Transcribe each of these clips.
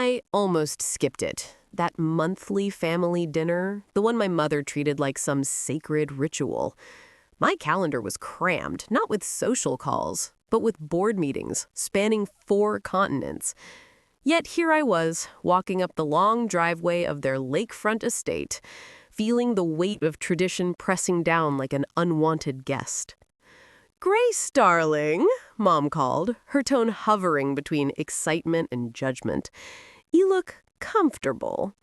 I almost skipped it. That monthly family dinner, the one my mother treated like some sacred ritual. My calendar was crammed, not with social calls, but with board meetings spanning 4 continents. Yet here I was, walking up the long driveway of their lakefront estate, feeling the weight of tradition pressing down like an unwanted guest. "Grace, darling," Mom called, her tone hovering between excitement and judgment. "You look comfortable."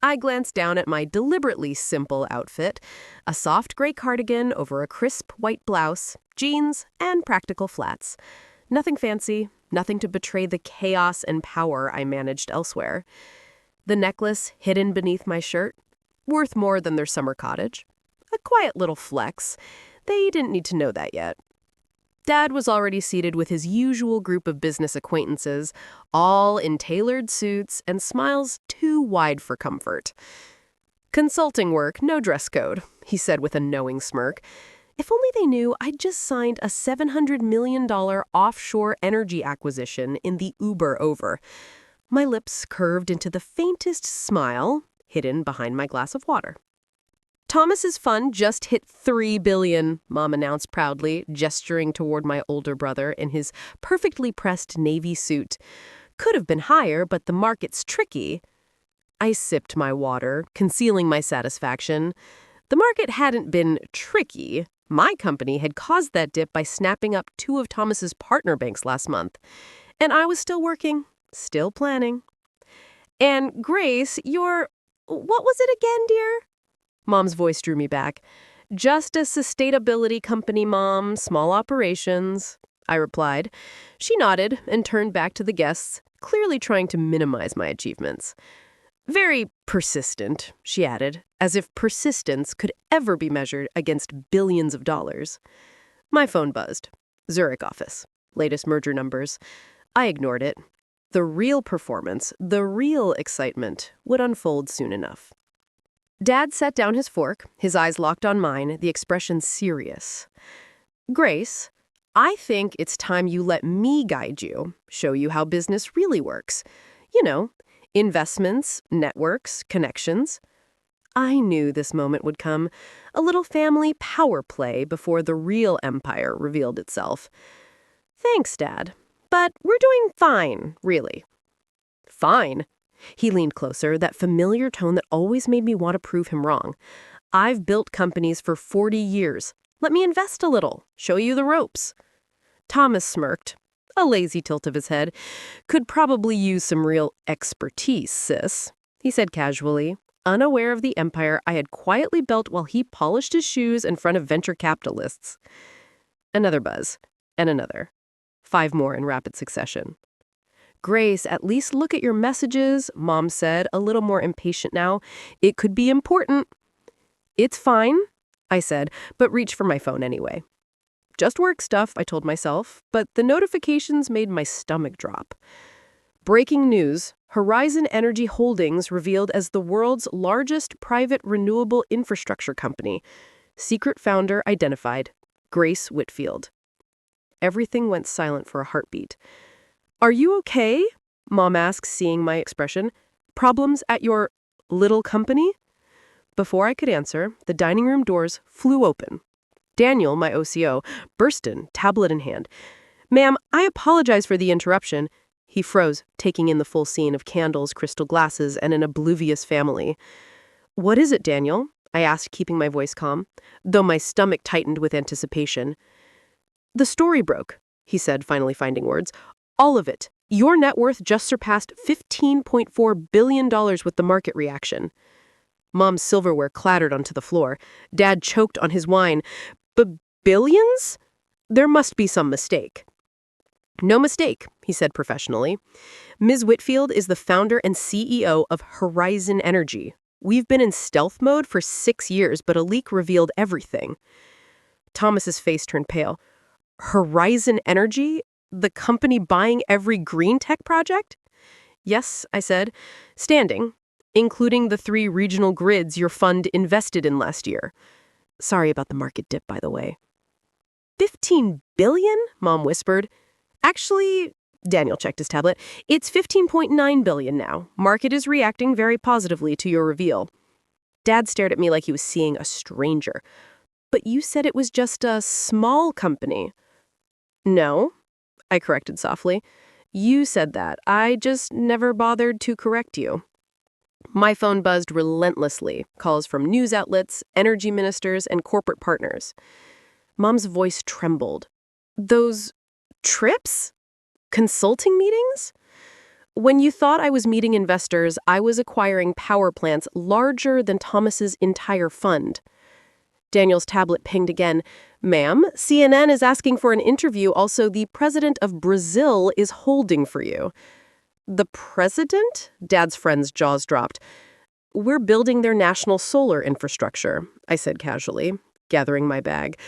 I glanced down at my deliberately simple outfit, a soft gray cardigan over a crisp white blouse, jeans, and practical flats. Nothing fancy, nothing to betray the chaos and power I managed elsewhere. The necklace hidden beneath my shirt, worth more than their summer cottage. A quiet little flex. They didn't need to know that yet. Dad was already seated with his usual group of business acquaintances, all in tailored suits and smiles too wide for comfort. "Consulting work, no dress code," he said with a knowing smirk. If only they knew I'd just signed a $700 million offshore energy acquisition in the Uber over. My lips curved into the faintest smile, hidden behind my glass of water. "Thomas's fund just hit $3 billion, Mom announced proudly, gesturing toward my older brother in his perfectly pressed navy suit. "Could have been higher, but the market's tricky." I sipped my water, concealing my satisfaction. The market hadn't been tricky. My company had caused that dip by snapping up 2 of Thomas's partner banks last month. And I was still working, still planning. "And Grace, what was it again, dear?" Mom's voice drew me back. "Just a sustainability company, Mom, small operations," I replied. She nodded and turned back to the guests, clearly trying to minimize my achievements. "Very persistent," she added, as if persistence could ever be measured against billions of dollars. My phone buzzed. Zurich office. Latest merger numbers. I ignored it. The real performance, the real excitement, would unfold soon enough. Dad set down his fork, his eyes locked on mine, the expression serious. "Grace, I think it's time you let me guide you, show you how business really works. You know, investments, networks, connections." I knew this moment would come, a little family power play before the real empire revealed itself. "Thanks, Dad, but we're doing fine, really." "Fine?" He leaned closer, that familiar tone that always made me want to prove him wrong. "I've built companies for 40 years. Let me invest a little, show you the ropes." Thomas smirked, a lazy tilt of his head. "Could probably use some real expertise, sis," he said casually, unaware of the empire I had quietly built while he polished his shoes in front of venture capitalists. Another buzz, and another. 5 more in rapid succession. "Grace, at least look at your messages," Mom said, a little more impatient now. "It could be important." "It's fine," I said, but reached for my phone anyway. Just work stuff, I told myself, but the notifications made my stomach drop. Breaking news: Horizon Energy Holdings revealed as the world's largest private renewable infrastructure company. Secret founder identified: Grace Whitfield. Everything went silent for a heartbeat. "Are you okay?" Mom asked, seeing my expression. "Problems at your little company?" Before I could answer, the dining room doors flew open. Daniel, my OCO, burst in, tablet in hand. "Ma'am, I apologize for the interruption." He froze, taking in the full scene of candles, crystal glasses, and an oblivious family. "What is it, Daniel?" I asked, keeping my voice calm, though my stomach tightened with anticipation. "The story broke," he said, finally finding words. "All of it. Your net worth just surpassed $15.4 billion with the market reaction." Mom's silverware clattered onto the floor. Dad choked on his wine. "But billions? There must be some mistake." "No mistake," he said professionally. "Ms. Whitfield is the founder and CEO of Horizon Energy. We've been in stealth mode for 6 years, but a leak revealed everything." Thomas's face turned pale. "Horizon Energy? The company buying every green tech project?" "Yes," I said, "standing, including the 3 regional grids your fund invested in last year." Sorry about the market dip, by the way. 15 billion? Mom whispered. "Actually, Daniel checked his tablet. It's 15.9 billion now. Market is reacting very positively to your reveal. Dad stared at me like he was seeing a stranger. But you said it was just a small company. No, I corrected softly. You said that. I just never bothered to correct you. My phone buzzed relentlessly, calls from news outlets, energy ministers, and corporate partners. Mom's voice trembled. Those trips? Consulting meetings? When you thought I was meeting investors, I was acquiring power plants larger than Thomas's entire fund. Daniel's tablet pinged again. Ma'am, CNN is asking for an interview. Also, the president of Brazil is holding for you. The president? Dad's friend's jaws dropped. We're building their national solar infrastructure, I said casually, gathering my bag.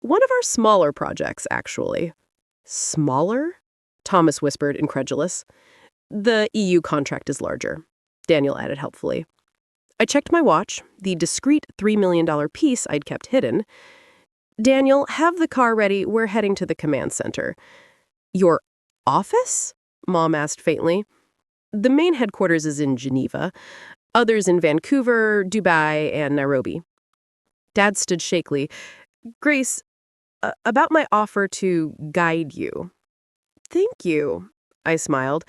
One of our smaller projects, actually. Smaller? Thomas whispered, incredulous. The EU contract is larger, Daniel added helpfully. I checked my watch, the discreet $3 million piece I'd kept hidden. Daniel, have the car ready. We're heading to the command center. Your office? Mom asked faintly. The main headquarters is in Geneva, others in Vancouver, Dubai, and Nairobi. Dad stood shakily. Grace, about my offer to guide you. Thank you, I smiled.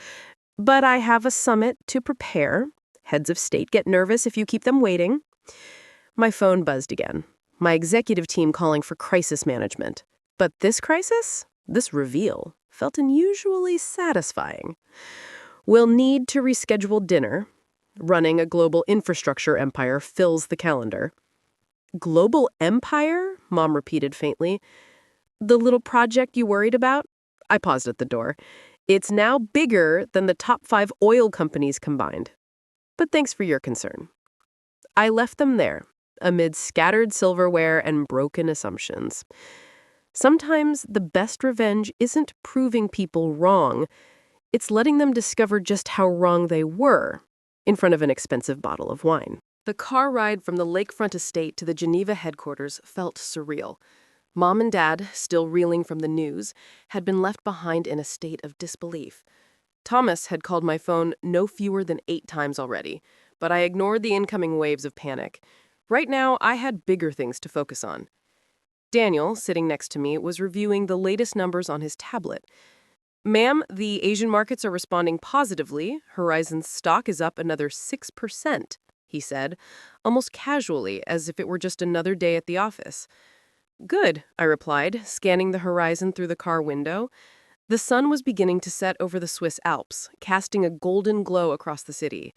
But I have a summit to prepare. Heads of state get nervous if you keep them waiting. My phone buzzed again. My executive team calling for crisis management. But this crisis, this reveal, felt unusually satisfying. We'll need to reschedule dinner. Running a global infrastructure empire fills the calendar. Global empire? Mom repeated faintly. The little project you worried about? I paused at the door. It's now bigger than the top 5 oil companies combined. But thanks for your concern. I left them there, amid scattered silverware and broken assumptions. Sometimes the best revenge isn't proving people wrong. It's letting them discover just how wrong they were in front of an expensive bottle of wine. The car ride from the lakefront estate to the Geneva headquarters felt surreal. Mom and Dad, still reeling from the news, had been left behind in a state of disbelief. Thomas had called my phone no fewer than 8 times already, but I ignored the incoming waves of panic. Right now, I had bigger things to focus on. Daniel, sitting next to me, was reviewing the latest numbers on his tablet. Ma'am, the Asian markets are responding positively. Horizon's stock is up another 6%, he said, almost casually, as if it were just another day at the office. Good, I replied, scanning the horizon through the car window. The sun was beginning to set over the Swiss Alps, casting a golden glow across the city.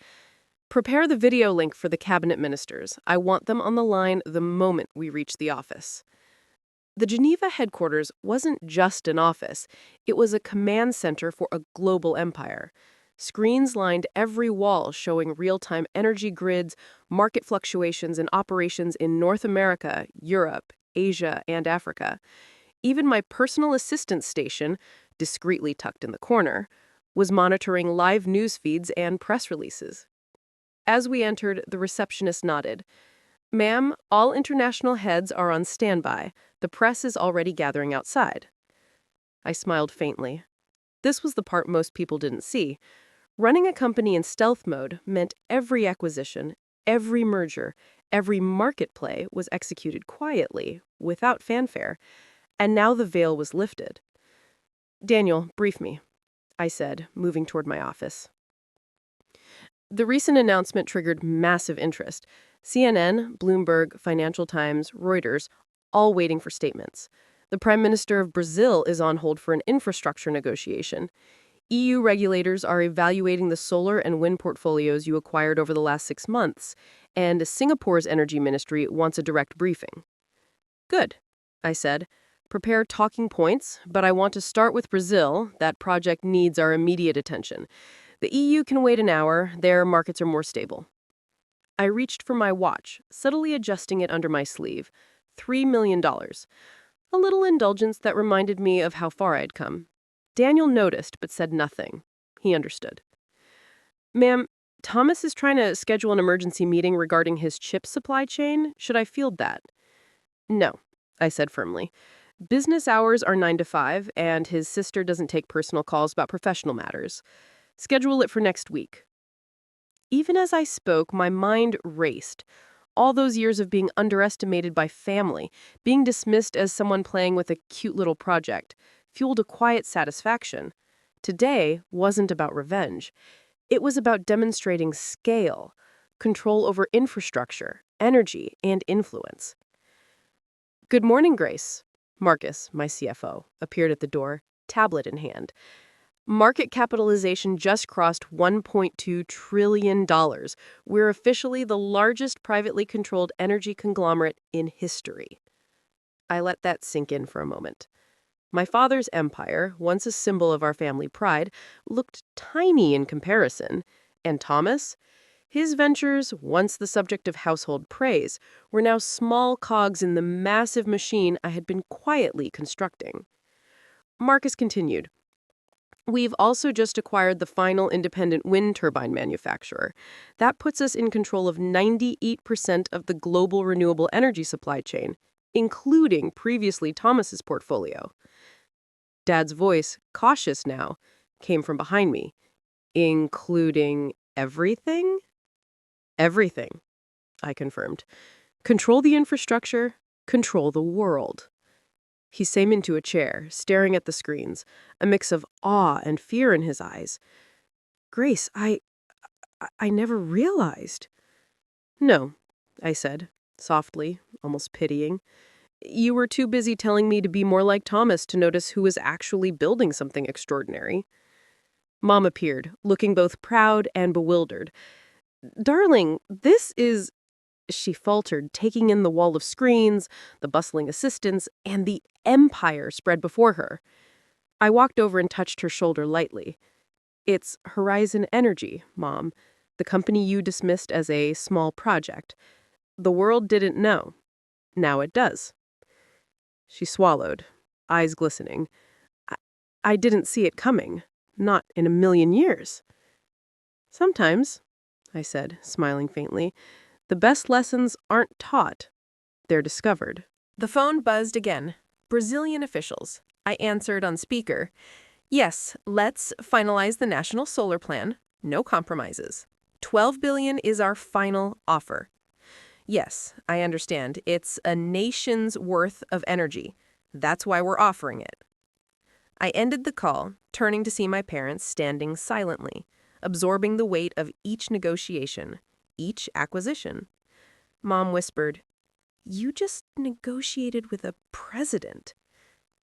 Prepare the video link for the cabinet ministers. I want them on the line the moment we reach the office. The Geneva headquarters wasn't just an office. It was a command center for a global empire. Screens lined every wall showing real-time energy grids, market fluctuations, and operations in North America, Europe, Asia, and Africa. Even my personal assistant station, discreetly tucked in the corner, was monitoring live news feeds and press releases. As we entered, the receptionist nodded. Ma'am, all international heads are on standby. The press is already gathering outside. I smiled faintly. This was the part most people didn't see. Running a company in stealth mode meant every acquisition, every merger, every market play was executed quietly, without fanfare. And now the veil was lifted. Daniel, brief me, I said, moving toward my office. The recent announcement triggered massive interest. CNN, Bloomberg, Financial Times, Reuters, all waiting for statements. The Prime Minister of Brazil is on hold for an infrastructure negotiation. EU regulators are evaluating the solar and wind portfolios you acquired over the last 6 months, and Singapore's energy ministry wants a direct briefing. Good, I said. Prepare talking points, but I want to start with Brazil. That project needs our immediate attention. The EU can wait an hour. Their markets are more stable. I reached for my watch, subtly adjusting it under my sleeve. $3 million. A little indulgence that reminded me of how far I'd come. Daniel noticed, but said nothing. He understood. Ma'am, Thomas is trying to schedule an emergency meeting regarding his chip supply chain. Should I field that? No, I said firmly. Business hours are 9 to 5, and his sister doesn't take personal calls about professional matters. Schedule it for next week. Even as I spoke, my mind raced. All those years of being underestimated by family, being dismissed as someone playing with a cute little project, fueled a quiet satisfaction. Today wasn't about revenge. It was about demonstrating scale, control over infrastructure, energy, and influence. Good morning, Grace. Marcus, my CFO, appeared at the door, tablet in hand. Market capitalization just crossed $1.2 trillion. We're officially the largest privately controlled energy conglomerate in history. I let that sink in for a moment. My father's empire, once a symbol of our family pride, looked tiny in comparison. And Thomas? His ventures, once the subject of household praise, were now small cogs in the massive machine I had been quietly constructing. Marcus continued. We've also just acquired the final independent wind turbine manufacturer. That puts us in control of 98% of the global renewable energy supply chain, including previously Thomas's portfolio. Dad's voice, cautious now, came from behind me. Including everything? Everything, I confirmed. Control the infrastructure, control the world. He sank into a chair, staring at the screens, a mix of awe and fear in his eyes. Grace, I never realized. No, I said, softly, almost pitying. You were too busy telling me to be more like Thomas to notice who was actually building something extraordinary. Mom appeared, looking both proud and bewildered. Darling, this is... She faltered, taking in the wall of screens, the bustling assistants, and the empire spread before her. I walked over and touched her shoulder lightly. It's Horizon Energy, Mom, the company you dismissed as a small project. The world didn't know. Now it does. She swallowed, eyes glistening. I didn't see it coming. Not in a million years. Sometimes, I said, smiling faintly, the best lessons aren't taught. They're discovered. The phone buzzed again. Brazilian officials. I answered on speaker. Yes, let's finalize the national solar plan. No compromises. $12 billion is our final offer. Yes, I understand. It's a nation's worth of energy. That's why we're offering it. I ended the call, turning to see my parents standing silently, absorbing the weight of each negotiation, each acquisition. Mom whispered, You just negotiated with a president.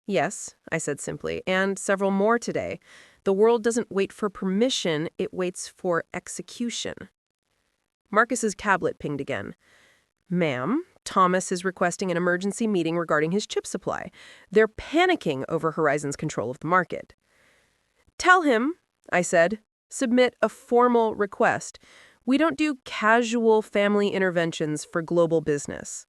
Yes, I said simply, and several more today. The world doesn't wait for permission, it waits for execution. Marcus's tablet pinged again. Ma'am, Thomas is requesting an emergency meeting regarding his chip supply. They're panicking over Horizon's control of the market. Tell him, I said, submit a formal request. We don't do casual family interventions for global business.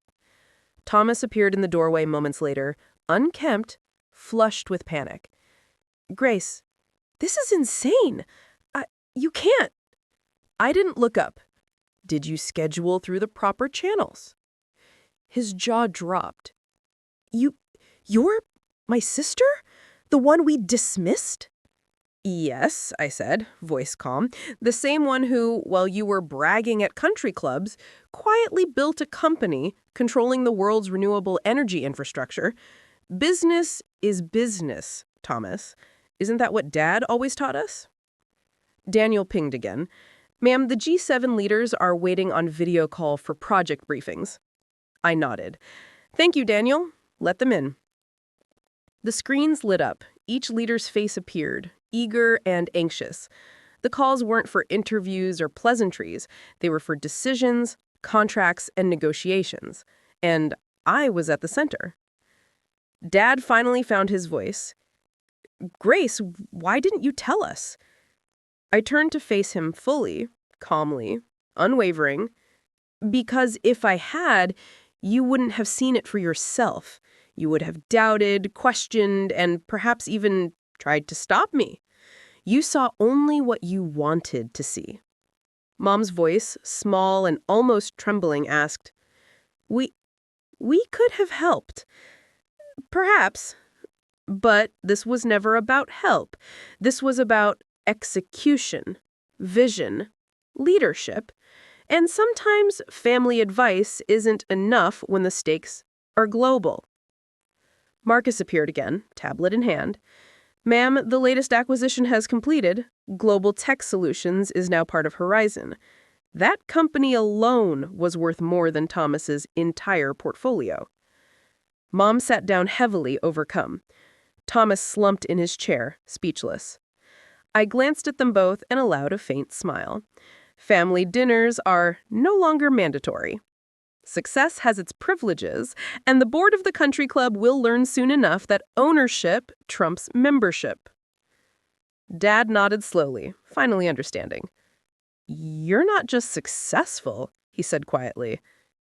Thomas appeared in the doorway moments later, unkempt, flushed with panic. Grace, this is insane. You can't. I didn't look up. Did you schedule through the proper channels? His jaw dropped. You're my sister? The one we dismissed? Yes, I said, voice calm. The same one who, while you were bragging at country clubs, quietly built a company controlling the world's renewable energy infrastructure. Business is business, Thomas. Isn't that what Dad always taught us? Daniel pinged again. Ma'am, the G7 leaders are waiting on video call for project briefings. I nodded. Thank you, Daniel. Let them in. The screens lit up. Each leader's face appeared, eager and anxious. The calls weren't for interviews or pleasantries. They were for decisions, contracts, and negotiations. And I was at the center. Dad finally found his voice. Grace, why didn't you tell us? I turned to face him fully, calmly, unwavering. Because if I had, you wouldn't have seen it for yourself. You would have doubted, questioned, and perhaps even tried to stop me. You saw only what you wanted to see. Mom's voice, small and almost trembling, asked, We could have helped. Perhaps, but this was never about help. This was about execution, vision, leadership, and sometimes family advice isn't enough when the stakes are global. Marcus appeared again, tablet in hand. Ma'am, the latest acquisition has completed. Global Tech Solutions is now part of Horizon. That company alone was worth more than Thomas's entire portfolio. Mom sat down heavily, overcome. Thomas slumped in his chair, speechless. I glanced at them both and allowed a faint smile. Family dinners are no longer mandatory. Success has its privileges, and the board of the country club will learn soon enough that ownership trumps membership. Dad nodded slowly, finally understanding. You're not just successful, he said quietly.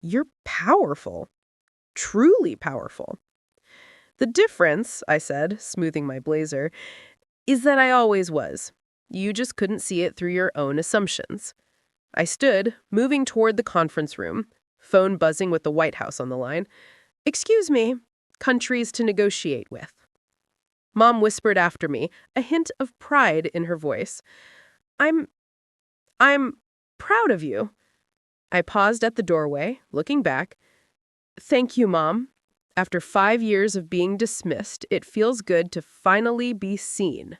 You're powerful. Truly powerful. The difference, I said, smoothing my blazer, is that I always was. You just couldn't see it through your own assumptions. I stood, moving toward the conference room, phone buzzing with the White House on the line. Excuse me, countries to negotiate with. Mom whispered after me, a hint of pride in her voice. I'm proud of you. I paused at the doorway, looking back. Thank you, Mom. After 5 years of being dismissed, it feels good to finally be seen.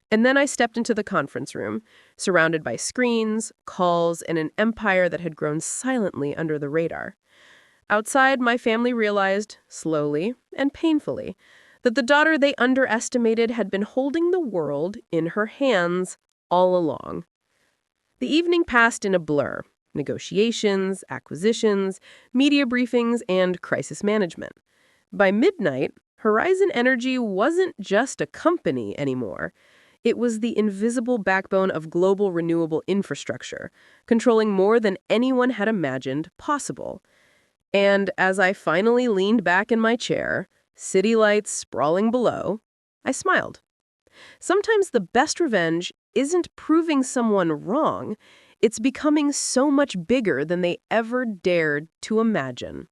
And then I stepped into the conference room, surrounded by screens, calls, and an empire that had grown silently under the radar. Outside, my family realized, slowly and painfully, that the daughter they underestimated had been holding the world in her hands all along. The evening passed in a blur. Negotiations, acquisitions, media briefings, and crisis management. By midnight, Horizon Energy wasn't just a company anymore. It was the invisible backbone of global renewable infrastructure, controlling more than anyone had imagined possible. And as I finally leaned back in my chair, city lights sprawling below, I smiled. Sometimes the best revenge isn't proving someone wrong, it's becoming so much bigger than they ever dared to imagine.